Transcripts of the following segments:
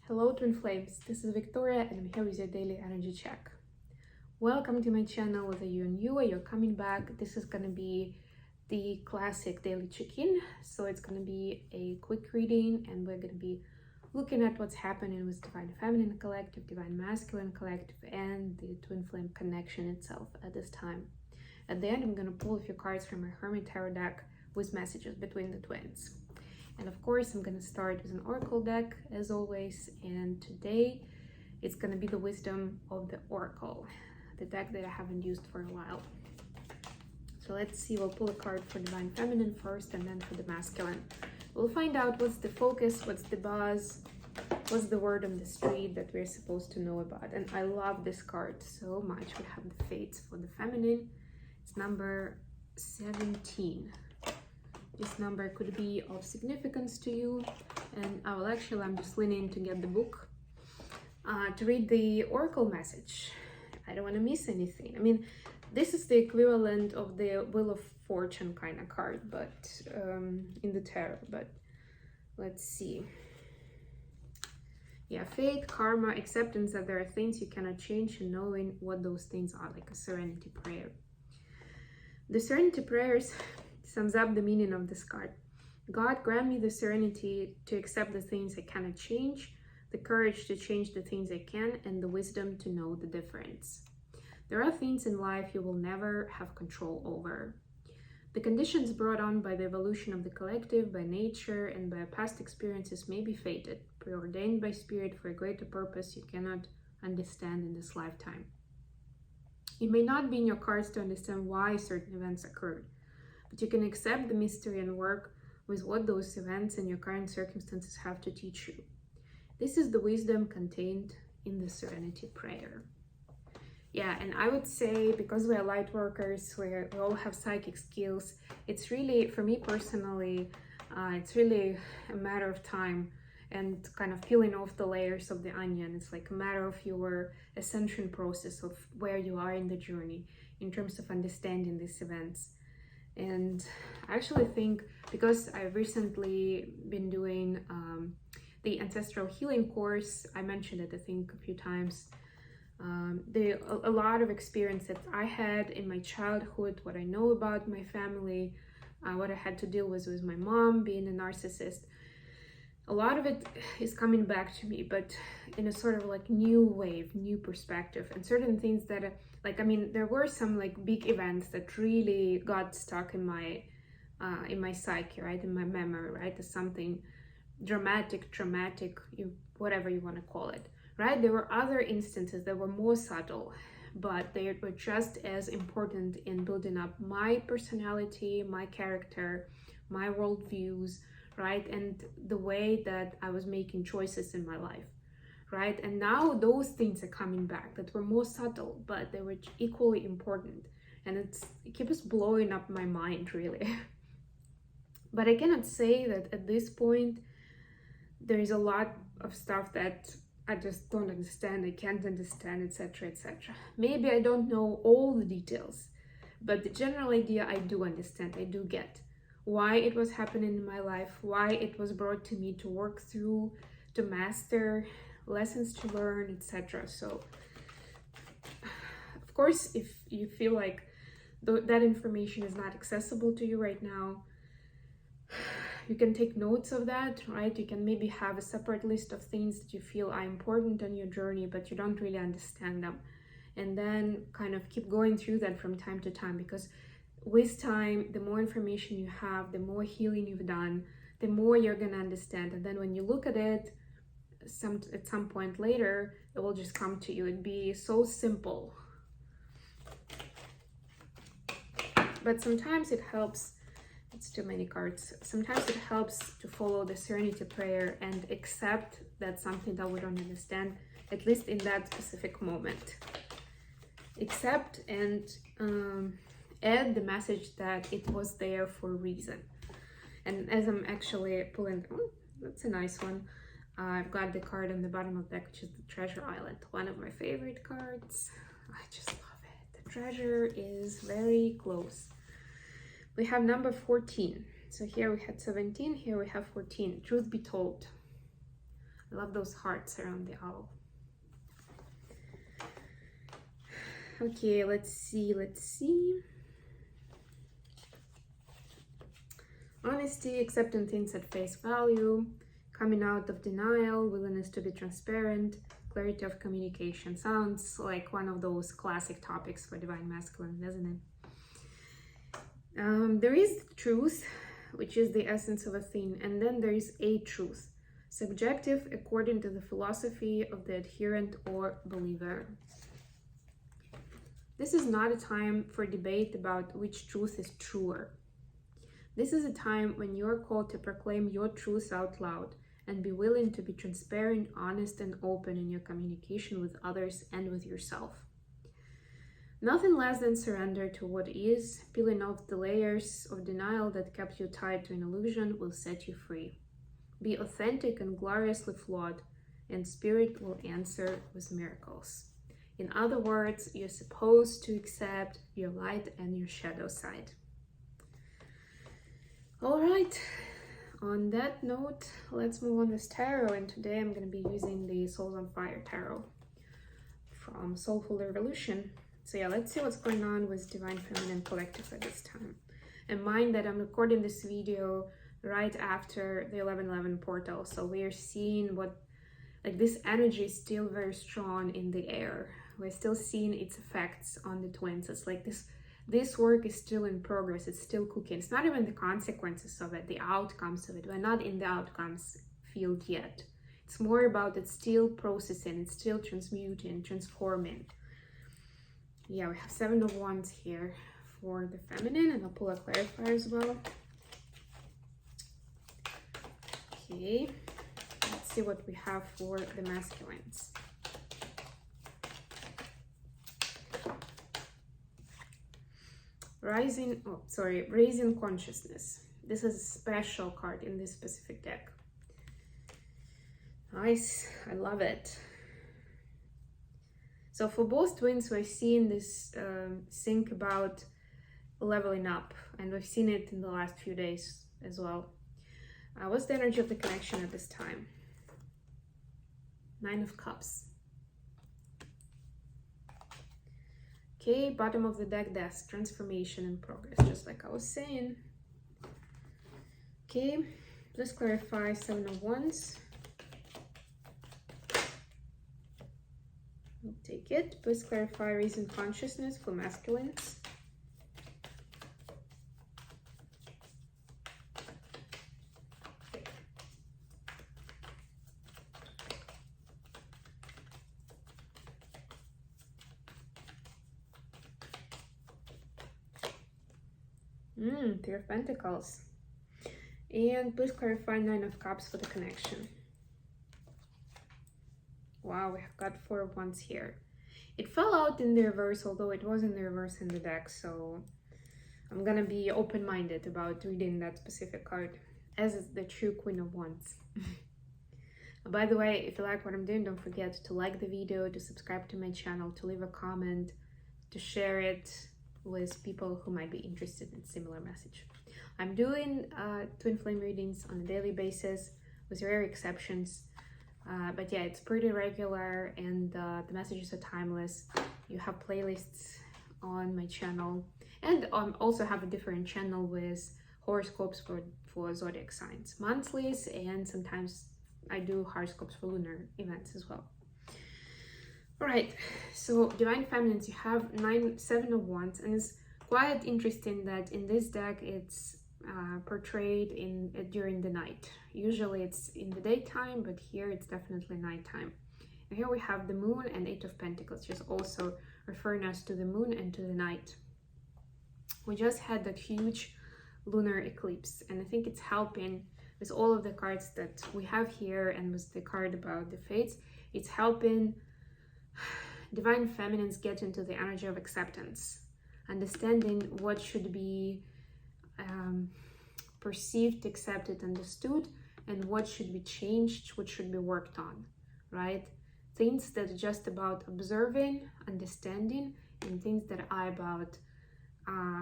Hello twin flames, this is Victoria and I'm here with your daily energy check. Welcome to my channel, whether you're new or you're coming back. This is gonna be the classic daily check-in. So it's gonna be a quick reading and we're gonna be looking at what's happening with Divine Feminine Collective, Divine Masculine Collective, and the twin flame connection itself at this time. At the end, I'm gonna pull a few cards from my Hermit Tarot deck with messages between the twins. And of course, I'm going to start with an oracle deck, as always. And today, it's going to be the Wisdom of the Oracle, the deck that I haven't used for a while. So let's see, we'll pull a card for Divine Feminine first, and then for the Masculine. We'll find out what's the focus, what's the buzz, what's the word on the street that we're supposed to know about. And I love this card so much. We have the Fates for the Feminine. It's number 17. This number could be of significance to you, and I'm just leaning to get the book to read the oracle message. I don't want to miss anything. I mean, this is the equivalent of the Wheel of Fortune kind of card, but in the tarot. But let's see. Yeah, fate, karma, acceptance that there are things you cannot change, and knowing what those things are, like a serenity prayer. The serenity prayers sums up the meaning of this card. God, grant me the serenity to accept the things I cannot change, the courage to change the things I can, and the wisdom to know the difference. There are things in life you will never have control over. The conditions brought on by the evolution of the collective, by nature, and by past experiences may be fated, preordained by spirit for a greater purpose you cannot understand in this lifetime. It may not be in your cards to understand why certain events occurred, but you can accept the mystery and work with what those events and your current circumstances have to teach you. This is the wisdom contained in the serenity prayer. Yeah, and I would say, because we are light workers, we all have psychic skills, it's really, for me personally, it's really a matter of time and kind of peeling off the layers of the onion. It's like a matter of your ascension process of where you are in the journey in terms of understanding these events. And I actually think, because I've recently been doing the ancestral healing course, I mentioned it I think a few times, a lot of experience that I had in my childhood, what I know about my family, what I had to deal with my mom being a narcissist, a lot of it is coming back to me, but in a sort of like new wave, new perspective, and certain things that there were some like big events that really got stuck in my psyche, right, in my memory, right, as something dramatic, traumatic, whatever you want to call it, right? There were other instances that were more subtle, but they were just as important in building up my personality, my character, my worldviews, right, and the way that I was making choices in my life, right? And now those things are coming back that were more subtle, but they were equally important, and it keeps blowing up my mind, really. But I cannot say that at this point there is a lot of stuff that I just don't understand, I can't understand, etc., etc. Maybe I don't know all the details, but the general idea I do understand, I do get why it was happening in my life, why it was brought to me to work through, to master, lessons to learn, etc. So, of course, if you feel like that information is not accessible to you right now, you can take notes of that, right? You can maybe have a separate list of things that you feel are important on your journey, but you don't really understand them. And then kind of keep going through that from time to time, because with time, the more information you have, the more healing you've done, the more you're gonna understand. And then when you look at it at some point later, it will just come to you. It'd be so simple. But sometimes it helps, it's too many cards. Sometimes it helps to follow the serenity prayer and accept that something that we don't understand, at least in that specific moment. Accept and add the message that it was there for a reason. And as I'm actually pulling, oh, that's a nice one. I've got the card on the bottom of the deck, which is the Treasure Island, one of my favorite cards. I just love it. The treasure is very close. We have number 14. So here we had 17, here we have 14. Truth be told, I love those hearts around the owl. Okay, let's see. Honesty, accepting things at face value, coming out of denial, willingness to be transparent, clarity of communication. Sounds like one of those classic topics for divine masculine, doesn't it? There is truth, which is the essence of a thing, and then there is a truth, subjective according to the philosophy of the adherent or believer. This is not a time for debate about which truth is truer. This is a time when you're called to proclaim your truth out loud and be willing to be transparent, honest, and open in your communication with others and with yourself. Nothing less than surrender to what is, peeling off the layers of denial that kept you tied to an illusion will set you free. Be authentic and gloriously flawed, and spirit will answer with miracles. In other words, you're supposed to accept your light and your shadow side. All right, on that note, let's move on this tarot, and today I'm going to be using the Souls on Fire tarot from Soulful Revolution. So yeah, let's see what's going on with Divine Feminine Collective at this time. And mind that I'm recording this video right after the 11/11 portal, so we are seeing what, like, this energy is still very strong in the air. We're still seeing its effects on the twins. It's like this work is still in progress. It's still cooking. It's not even the consequences of it, the outcomes of it. We're not in the outcomes field yet. It's more about it's still processing, it's still transmuting, transforming. Yeah, we have 7 of Wands here for the feminine, and I'll pull a clarifier as well. Okay, let's see what we have for the masculines. Raising consciousness. This is a special card in this specific deck. Nice, I love it. So for both twins, we're seeing this think about leveling up, and we've seen it in the last few days as well. What's the energy of the connection at this time? 9 of Cups. Okay, bottom of the deck, death, transformation and progress, just like I was saying. Okay, let's clarify 7 of Wands. We'll take it. Please clarify raising consciousness for masculines. Three of Pentacles. And please clarify 9 of Cups for the connection. Wow, we have got 4 of Wands here. It fell out in the reverse, although it was in the reverse in the deck, so I'm gonna be open-minded about reading that specific card, as is the true Queen of Wands. By the way, if you like what I'm doing, don't forget to like the video, to subscribe to my channel, to leave a comment, to share it with people who might be interested in similar message. I'm doing twin flame readings on a daily basis with rare exceptions, but yeah, it's pretty regular, and the messages are timeless. You have playlists on my channel, and also have a different channel with horoscopes for zodiac signs, monthlies, and sometimes I do horoscopes for lunar events as well. All right, so Divine Feminines, you have 7 of Wands, and it's quite interesting that in this deck it's portrayed during the night. Usually it's in the daytime, but here it's definitely nighttime. And here we have the Moon and 8 of Pentacles, just also referring us to the Moon and to the night. We just had that huge lunar eclipse, and I think it's helping with all of the cards that we have here, and with the card about the fates, it's helping Divine Feminines get into the energy of acceptance, understanding what should be perceived, accepted, understood, and what should be changed, what should be worked on, right? Things that are just about observing, understanding, and things that are about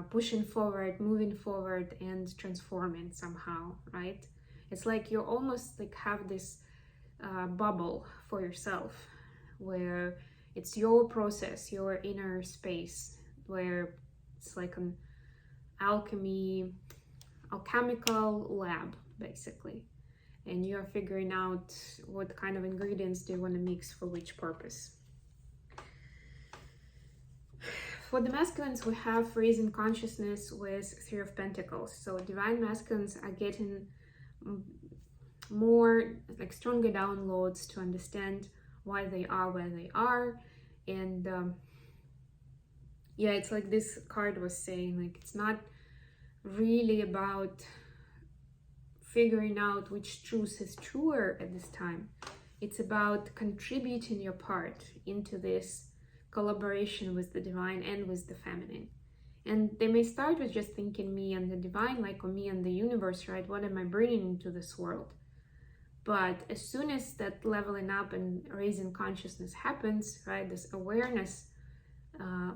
pushing forward, moving forward, and transforming somehow, right? It's like you almost like have this bubble for yourself, where it's your process, your inner space, where it's like an alchemical lab, basically. And you're figuring out what kind of ingredients do you want to mix for which purpose. For the masculines, we have raising consciousness with Three of Pentacles. So divine masculines are getting more, like, stronger downloads to understand why they are where they are. And yeah, it's like this card was saying, like, it's not really about figuring out which truth is truer at this time. It's about contributing your part into this collaboration with the divine and with the feminine. And they may start with just thinking me and the divine, like, or me and the universe, right? What am I bringing into this world? But as soon as that leveling up and raising consciousness happens, right, this awareness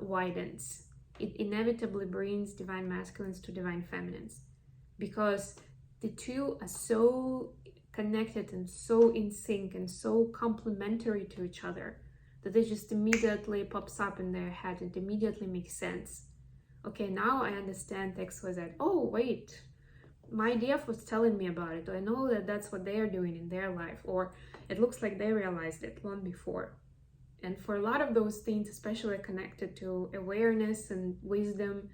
widens. It inevitably brings divine masculines to divine feminines, because the two are so connected and so in sync and so complementary to each other that it just immediately pops up in their head. It immediately makes sense. Okay, now I understand X, Y, Z. Oh, wait, my DF was telling me about it. I know that that's what they are doing in their life, or it looks like they realized it long before. And for a lot of those things, especially connected to awareness and wisdom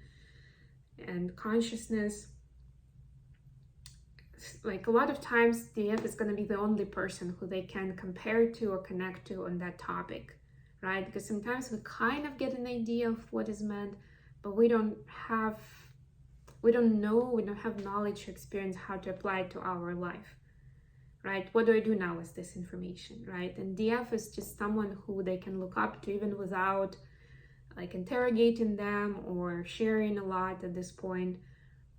and consciousness, like, a lot of times DF is going to be the only person who they can compare to or connect to on that topic, right? Because sometimes we kind of get an idea of what is meant, but we don't have knowledge or experience how to apply it to our life, right? What do I do now with this information, right? And DF is just someone who they can look up to, even without, like, interrogating them or sharing a lot at this point,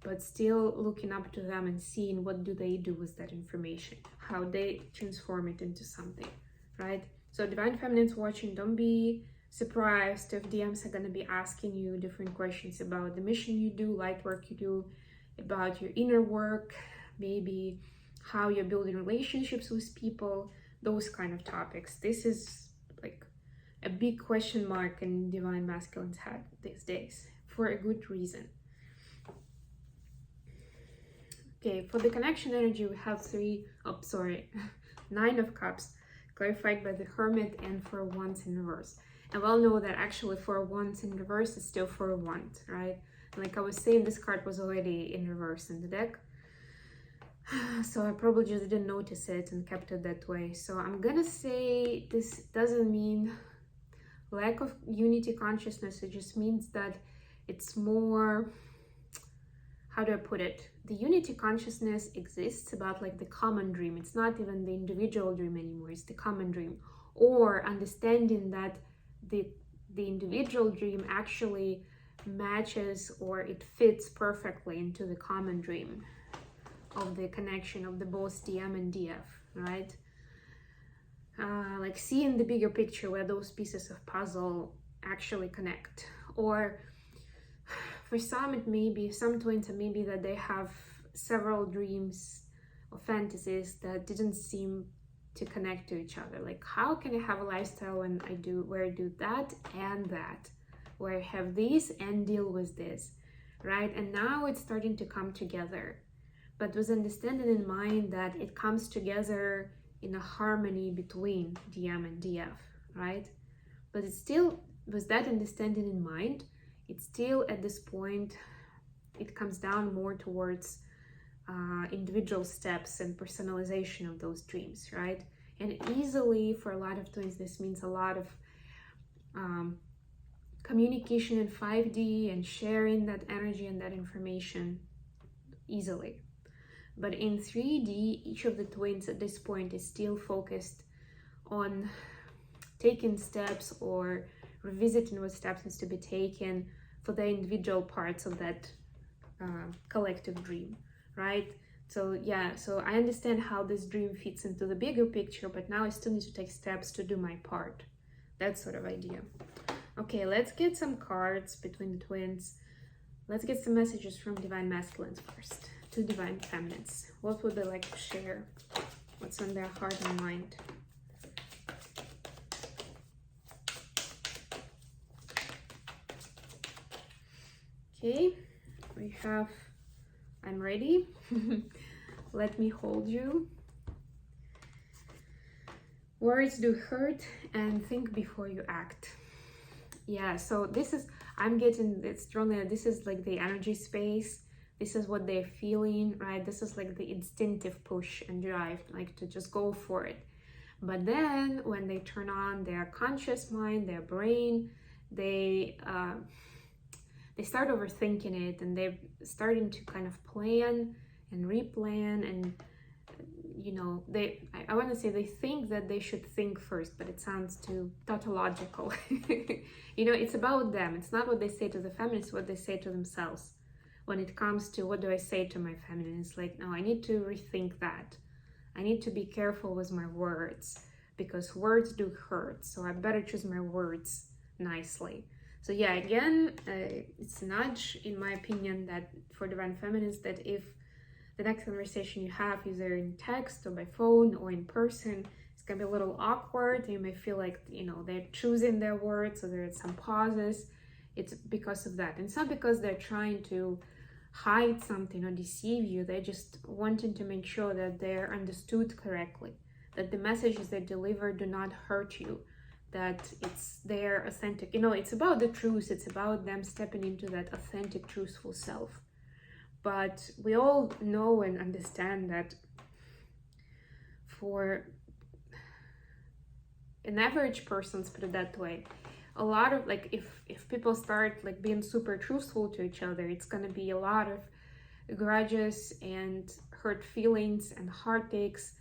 but still looking up to them and seeing what do they do with that information, how they transform it into something, right? So divine feminines watching, don't be surprised if DMs are going to be asking you different questions about the mission you do, light work you do, about your inner work, maybe how you're building relationships with people, those kind of topics. This is like a big question mark in divine masculine's head these days, for a good reason. Okay, for the connection energy, we have Nine of Cups, clarified by the Hermit, and Four of Wands in reverse. And we all know that actually Four of Wands in reverse is still Four of Wands, right? Like I was saying, this card was already in reverse in the deck, so I probably just didn't notice it and kept it that way. So I'm gonna say this doesn't mean lack of unity consciousness. It just means that it's more, how do I put it? The unity consciousness exists about, like, the common dream. It's not even the individual dream anymore, it's the common dream. Or understanding that the individual dream actually matches, or it fits perfectly into the common dream of the connection of the both DM and DF, right? Like seeing the bigger picture where those pieces of puzzle actually connect. Or for some, it may be, some twins, it may be that they have several dreams or fantasies that didn't seem to connect to each other. Like, how can I have a lifestyle when where I do that and that, where I have this and deal with this, right? And now it's starting to come together, but with understanding in mind that it comes together in a harmony between DM and DF, right? But it's still, with that understanding in mind, it's still at this point, it comes down more towards individual steps and personalization of those dreams, right? And easily, for a lot of twins, this means a lot of communication in 5D and sharing that energy and that information easily. But in 3D, each of the twins at this point is still focused on taking steps or revisiting what steps needs to be taken for the individual parts of that collective dream, right? So yeah, so I understand how this dream fits into the bigger picture, but now I still need to take steps to do my part. That sort of idea. Okay, let's get some cards between the twins. Let's get some messages from divine masculines first to divine feminines. What would they like to share? What's on their heart and mind? Okay, we have I'm ready. Let me hold you. Words do hurt, and think before you act. Yeah, so this is, I'm getting it strongly. This is like the energy space. This is what they're feeling, right? This is like the instinctive push and drive, like to just go for it. But then when they turn on their conscious mind, their brain, they start overthinking it, and they're starting to kind of plan and replan, and you know, I want to say they think that they should think first, but it sounds too tautological. You know, it's about them. It's not what they say to the feminine, it's what they say to themselves. When it comes to what do I say to my feminine, it's like, no, I need to rethink that. I need to be careful with my words, because words do hurt, so I better choose my words nicely. So yeah, again, it's a nudge, in my opinion, that for divine feminines, that if the next conversation you have, either in text or by phone or in person, it's gonna be a little awkward. You may feel like, you know, they're choosing their words, or there's some pauses. It's because of that. And it's not because they're trying to hide something or deceive you. They're just wanting to make sure that they're understood correctly, that the messages they deliver do not hurt you, that it's their authentic, you know, it's about the truth. It's about them stepping into that authentic, truthful self. But we all know and understand that for an average person, let's put it that way, a lot of, like, if people start like being super truthful to each other, it's gonna be a lot of grudges and hurt feelings and heartaches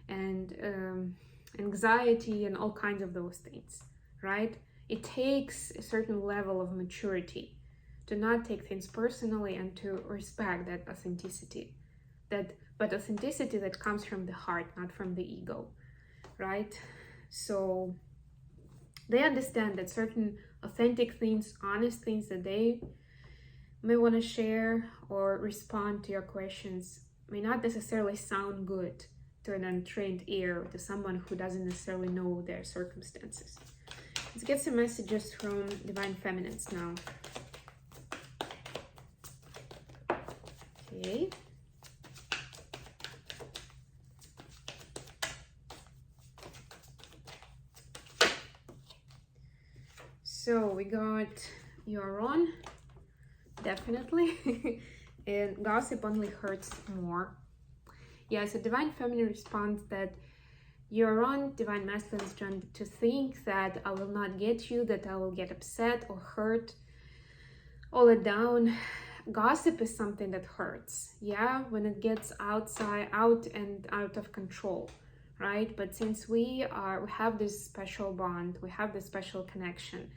and anxiety and all kinds of those things, right? It takes a certain level of maturity to not take things personally and to respect that authenticity, but authenticity that comes from the heart, not from the ego, right? So they understand that certain authentic things, honest things that they may want to share or respond to your questions may not necessarily sound good to an untrained ear, to someone who doesn't necessarily know their circumstances. Let's get some messages from divine feminines now. Okay. So we got you're on, definitely, and gossip only hurts more. Yeah, so divine feminine responds that you're on, divine masculine is trying to think that I will not get you, that I will get upset or hurt, all it down. Gossip is something that hurts, yeah, when it gets out of control, right? But since we have this special bond, we have this special connection,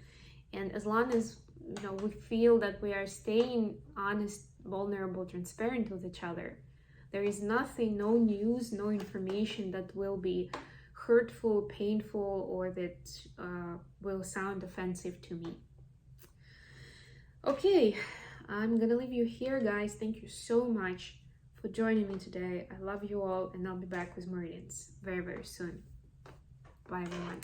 and as long as, you know, we feel that we are staying honest, vulnerable, transparent with each other, there is nothing, no news, no information that will be hurtful, painful, or that will sound offensive to me. Okay, I'm gonna leave you here, guys. Thank you so much for joining me today. I love you all, and I'll be back with more readings very, very soon. Bye, everyone.